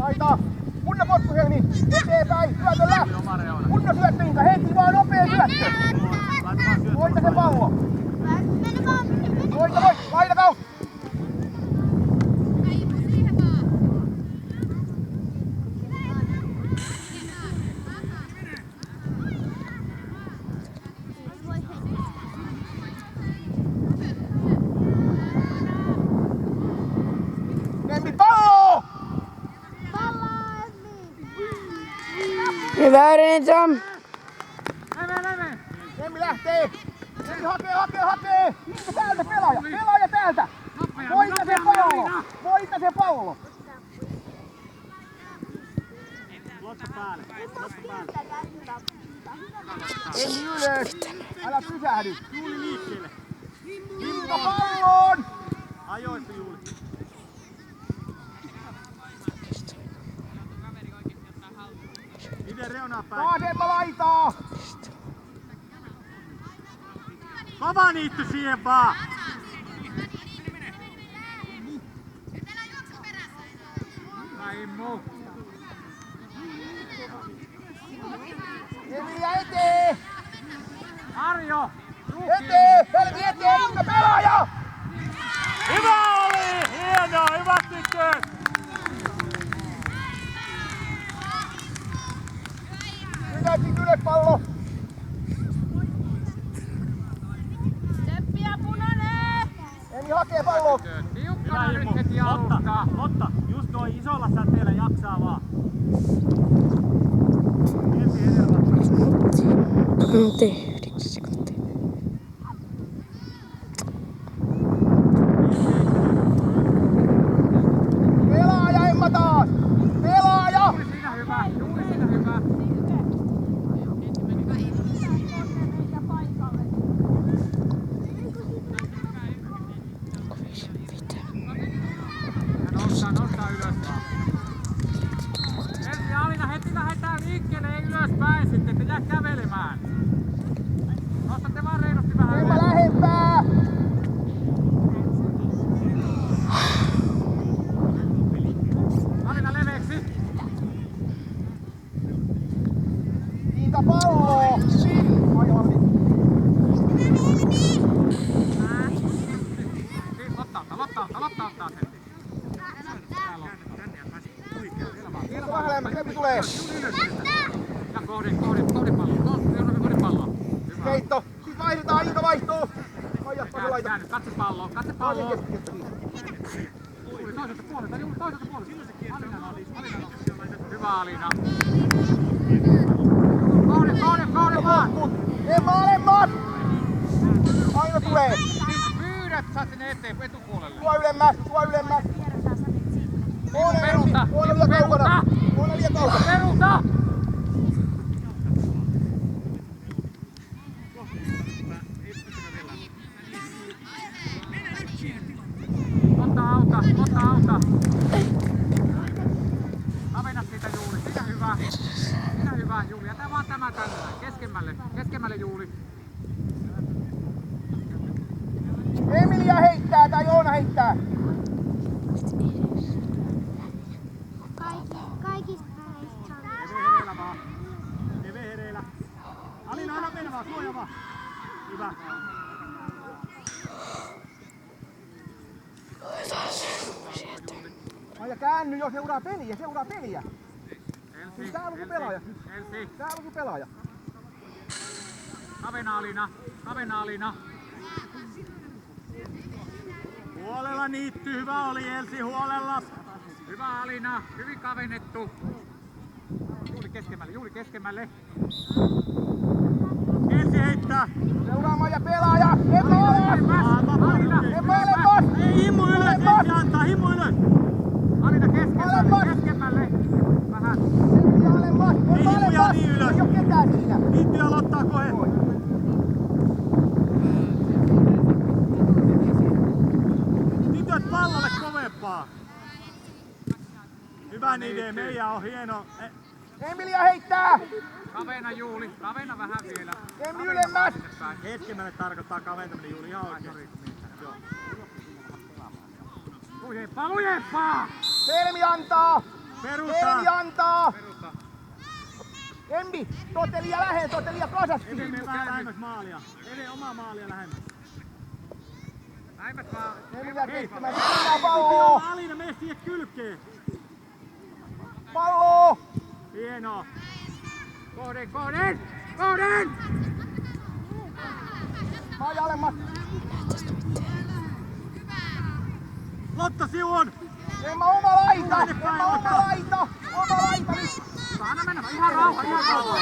Laita! Kunnon potku Helmi! Eteenpäin! Syötöllä! Kunnon syöttö Inka! Heti vaan nopea syöttö! Voita se pallo! Voita! Laita kautta! Hyvä Rensom! Emmi lähtee! Emmi hakee! Minkä täältä pelaaja? Pelaaja täältä! Voita se pallo! Voita se pallo! Emmi ylös! Älä pysähdy! Juuli liikkeelle! Hinta palloon! Ajoissa Juuli! Miten reunaa päin? Vasemma laitaa! Kova niitty siihen vaan! Immu! Emilia eteen! Arjo! Eteen! Helmi eteen! Inka pelaaja! Hyvä oli! Hienoa! Hyvät tytöt! Ylös pallo! Seppiä punainen! Emi hakee palloa! Tiukkana nyt heti alusta! Lotta! Just noin isolla säteellä jaksaa vaan! Ensi edellä! Tee 9 sekuntia. Pelaaja Emma taas! Pelaaja! Siinä hyvä! Juuri siinä hyvä! Nostaa ylös vaan. Ensi Alina heti lähdetään liikkeelle, ei ylöspäin sitten, te jää kävelemään. Nostatte vaan reilusti vähän Emma ylös. lähempää! Alina leveeksi. Inka palloa! Lotta ottaa sen. Inka vähän lähemmäs, Emmi tulee! Ja kohde palloa. Hyvä. Heitto! Sit vaihdetaan, Inka vaihtuu! Ajatpa se laita! Katse palloon. Juuri toiselta puolelta. Hyvä Alina. Kohde vaan. Emma alemmas! Aina tulee! Pyydät, saat sinne eteen etupuolelle. Tuo ylemmäs! Peruta! Oona liian kaukana! Peruta! Ota auta! Kavennat siitä Juuli, siinä hyvä Juuli. Jätä vaan tämä tänne, keskemmälle Juuli. Emilia heittää tai Oona heittää! Eve hereillä! Alina, anna mennä vaan, suoja vaan! Hyvä! Maija käänny jo, seuraa peliä! Tää on sun pelaaja! Kavena Alina. Huolella niitty, hyvä oli Elsi, huolella! Hyvä Alina, hyvin kavennettu. Juuli keskemmälle. Elsi heittää! Seuraa Maija pelaaja! Emma alemmas! Ei himmu ylös, Elsi antaa, himmu ylös! Alina keskemmälle. Vähän. Emilia alemmas! Ei himmuja niin ylös! Ei oo ketään siinä! Niittyä Lottaa kohe! Tytöt pallolle kovempaa! Hyvä idea, meidän on hieno. Emilia heittää! Kavena Juuli, kavena vähän vielä. Emmi ylemmäs! Keskemmälle tarkoittaa kaventaminen Juuli ihan oikein. Lujempaa! Helmi antaa! Peruta! Helmi antaa! Peruta. Emmi, tuotte liian lähellä, tuotte liian kasasti. Mene vähän lähemmäs maalia. Mene omaa maalia lähemmäs. Lähemmäs vaan. Emmi jää kehittämään, pitää palloa! Alina, mene siihen kylkeen. Palloa! Hienoa. Kohden, kohden! Kohden! Maija alemmas! Lotta sivuun! Emma oma laita! Emma oma laita! Oma laita nyt! Anna mennä, ihan rauha, ihan rauha.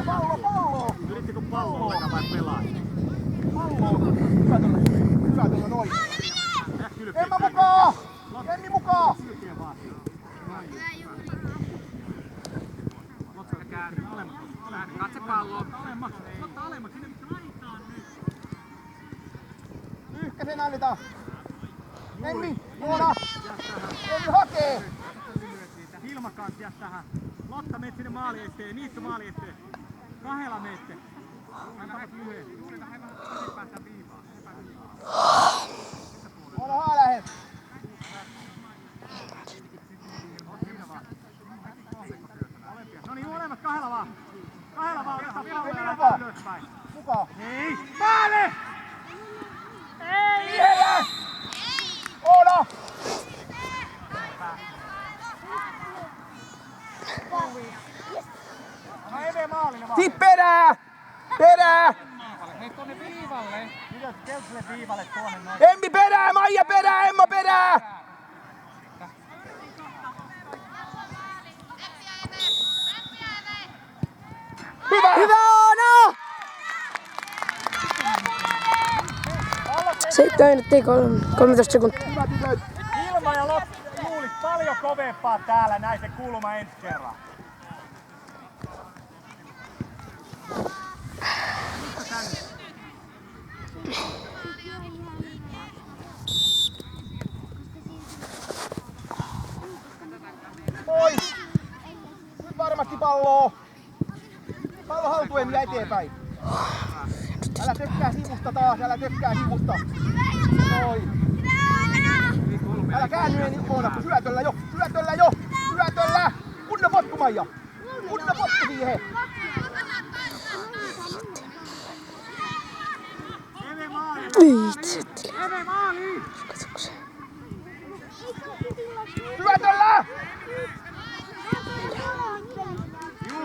Pallo! Yrittikö palloa vai pelaa? Pallo! Hyvä tulla noin! Jää kylkeen. Emma mukaan! Emmi mukaan! Kylkeen vaan. Lotta käänny. Katse palloon. Alemmaksi. Lotta alemmaksi. Sinne laitaan nyt. Ykkösen annetaan! Emmi! Tuoda! Emmi hakee! Hilmakantti jää tähän. Lotta meet sinne maali eteen. Niitty maali eteen. Kahdella meette. Antavat lyhyen. Ole haa lähet! No niin, molemmat kahdella vaan. Kahdella vaan. Ottaa palloa ja Mukaan. lähtee ylöspäin. Mukaan! Ei. Maali! Vielä! Oona! No Eve maalille vaan. Sit perää! Perää! Hei tonne viivalle. Mitä Keltsille viivalle tuonne noin. Emmi perää! Maija perää! Emma perää! Hyvä! Hyvä Oona! 7 minuuttia 13 sekuntia. Hyvä tytöt! Ilma ja Lotta luulis paljon kovempaa täällä näin se kulma ensi kerran. Moi! Nyt varmasti palloa! Pallo haltuun ja eteenpäin. Älä tökkää sivusta taas, älä tökkää sivusta. Noin. Älä käänny enää Oona, kun syötöllä jo, syötöllä jo, syötöllä! Kunnon potku Maija! Kunnon potku siihen! Eve maali! Viitset. Eve maali! Syötöllä!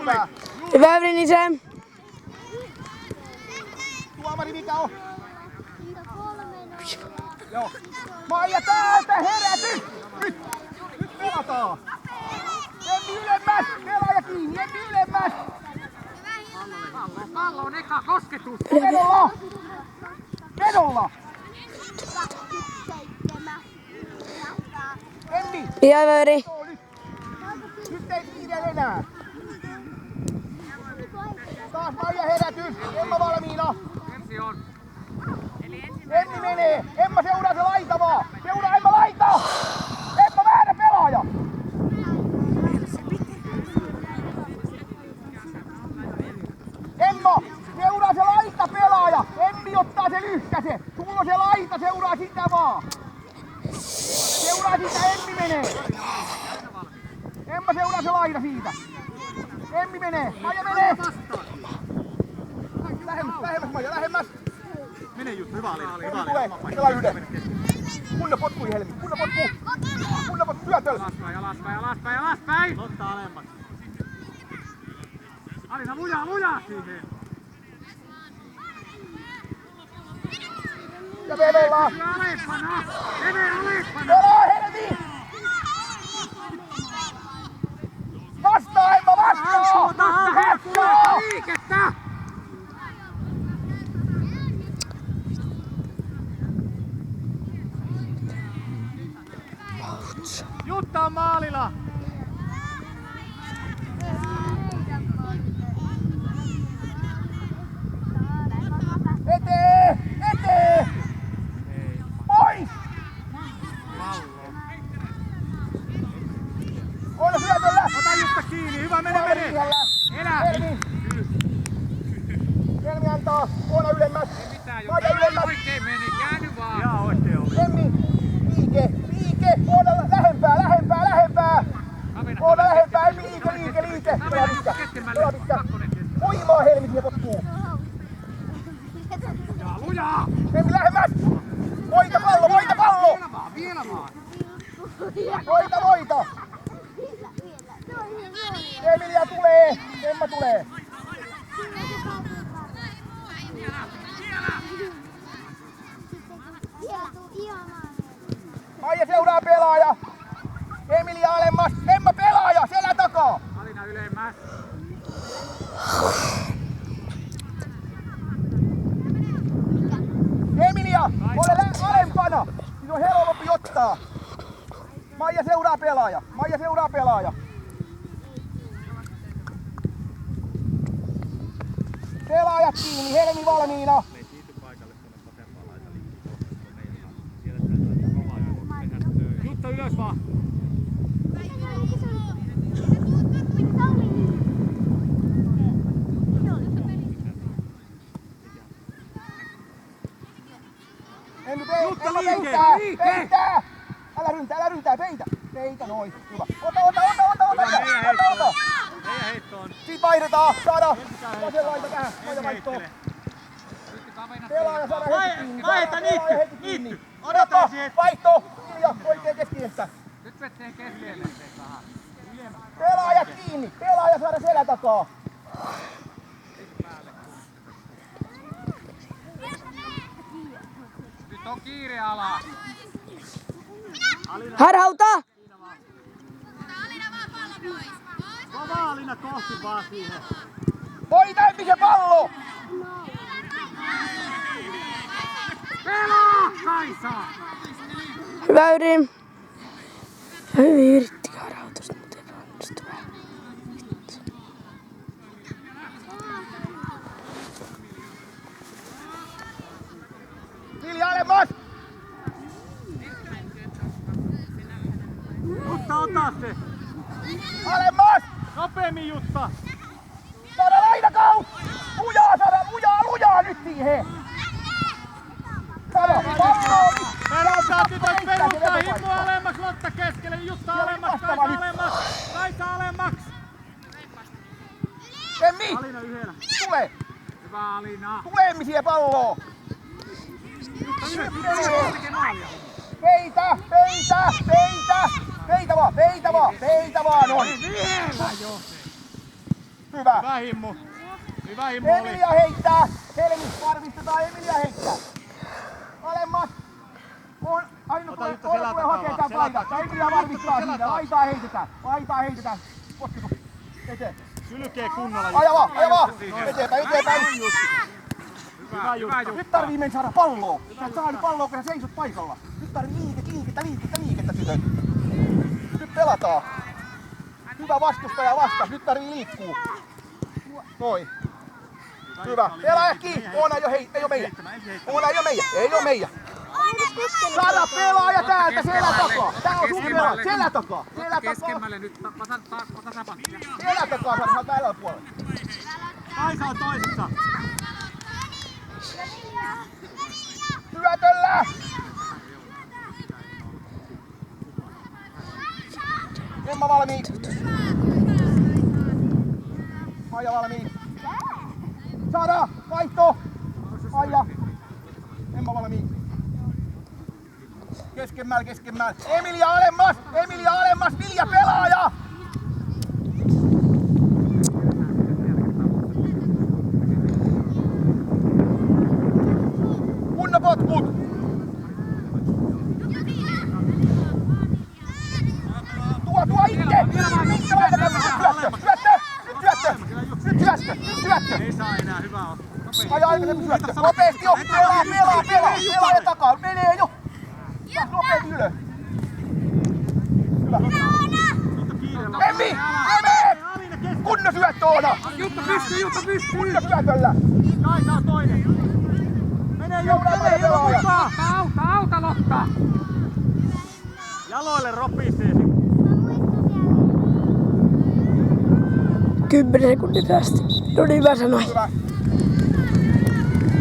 Hyvä! Hyvä Vrinisen. Tuomari mikä on? Joo. Maija täältä herätys! Nyt! Nyt pelataan! Emmi ylemmäs! Pelaaja kiinni! Emmi ylemmäs! Pallo on eka kosketus. Vedolla! Vedolla! Emmi! Hyvä Veri. Joo, nyt! Nyt ei kiire enää! Taas Maija herätys! Emma valmiina! Ensi on. Emmi menee! Emma seuraa se laita vaan! Seuraa Emma laita! Emma väärä pelaaja! Emma! Seuraa se laita pelaaja! Emmi ottaa sen lyhkäse! Sulla on se laita, seuraa sitä vaan! Seuraa sitä, Emmi menee! Emma seuraa se laita siitä! Emmi menee! Maija menee! Lähemmäs, lähemmäs Maija, lähemmäs! Mene Juttu, hyvä Alina. Hyvä Emmi tulee! Alina. Pelaa yhden! Kunnon potku Helmi! Kunnon potku! Kunnon potku syötöllä! Alaspäin, alaspäin, alaspäin, alaspäin. Lotta alemmaksi. Alina lujaa siihen. Ja vedolla! Hyvä alempana. Eve alempana. Pelaa Helmi! Vastaa Emma, vastaa! Vastaa! Liikettä. Jutta on maalilla. Etee! Etee! Pois! On syötöllä! Ota Jutta kiinni. Hyvä, mene, mene. Elä. Helmi! Helmi antaa! Oona ylemmäs! Mitään, Maija jos ylemmäs! oikein meni, käänny vaan. Ihan oikein oli. Emmi! Liike! Liike! Oona lähempää! Lähempää! Lähempää! Voita! Emilia tulee! Emma tulee! Maija seuraa pelaaja! Emilia alemmas! Emma pelaaja! Selän takaa! Alina ylemmäs. Emilia! Ole alempana! Siinä on helpompi ottaa! Maija seuraa pelaaja! Maija seuraa pelaaja! Pelaajat kiinni! Helmi valmiina! Jutta ylös vaan. Jutta, peitä! Älä ryntää, peitä, noin, hyvä. Ota! Meidän heitto on. Sit vaihdetaan, saada vasen laita tähän, Maija vaihtoo. Pelaaja saada heti kiinni. Vaiheta niitty. Odota, vaihto, Ilja, oikein keskienttä. Nyt veteen keskelle. Pelaaja kiinni, pelaaja saada selän takaa. Nyt on kiire ala. Harhauta! Kova Alina kohti vaan siihen. Voita Emmi se pallo! Pelaa, Kaisa! Hyvä Yri. Hyvin yritti harhautusta, mutta ei onnistu vähän. Vilja alemmas! Jutta, ota se. Alemmas! Nopeemmin Jutta. Saada laitakaus! Lujaa nyt siihen! Saada pallo! Perustaa tytöt, perustaa himmu alemmaksi, Lotta keskelle, Jutta alemmaksi, Kaisa alemmaksi. Emmi! Alina yhdellä. Tule! Hyvä Alina. Tule Emmi siihen palloon! Tekee maalia. Peitä vaan, noin! Vielä jo. Hyvä! Hyvä himmu. Hyvä himmu oli. Emilia heittää! Helmi, varmistetaan, Emilia heittää! Alemmas! On ainut Ota Jutta tulee selän hakee takaa. tämän paikan. Emilia varmistaa Selän siitä. takaa. Laitaa heitetään. Kosketus. Eteen. Sylkee kunnolla. Aja vaan! Eteenpäin! Hyvä Jutta. Nyt tarvii mennä saada palloa. Sä et saa nyt palloa, kun sä seisot paikalla. Nyt tarvii liikettä tytöt. Nyt pelataan. Hyvä vastustaja vastas. Nyt tarvii liikkuu. Noin. Hyvä. Pelaaja kiinni. Oona ei oo meidän. Saada pelaaja täältä selän takaa. Tää on sun pelaaja. Selän takaa. Keskemmälle nyt tasapanttia. Selän takaa saada tällä puolella. Kaisa on toisessa. Syötöllä! Emma valmiin. Maija valmiin. Saada! Vaihto! Maija. Emma valmiin. Keskemmällä. Emilia alemmas! Vilja pelaaja! Kunnon potkut! Tuo itse! Syöttö! Ei saa enää, hyvä on. Aja aikaisemmin syöttö. Nopeesti jo! Pelaa takaa. Menee jo! Nopeasti ylös. Hyvä. Emmi! Kunnon syöttö, Oona! Jutta pystyy! Kunnon syötöllä! Kaisa on toinen. Menee Jutta, mukaan! Auta Lotta! Jaloille ropisee. 10 sekunnin päästä. No niin mä sanoin. Hyvä.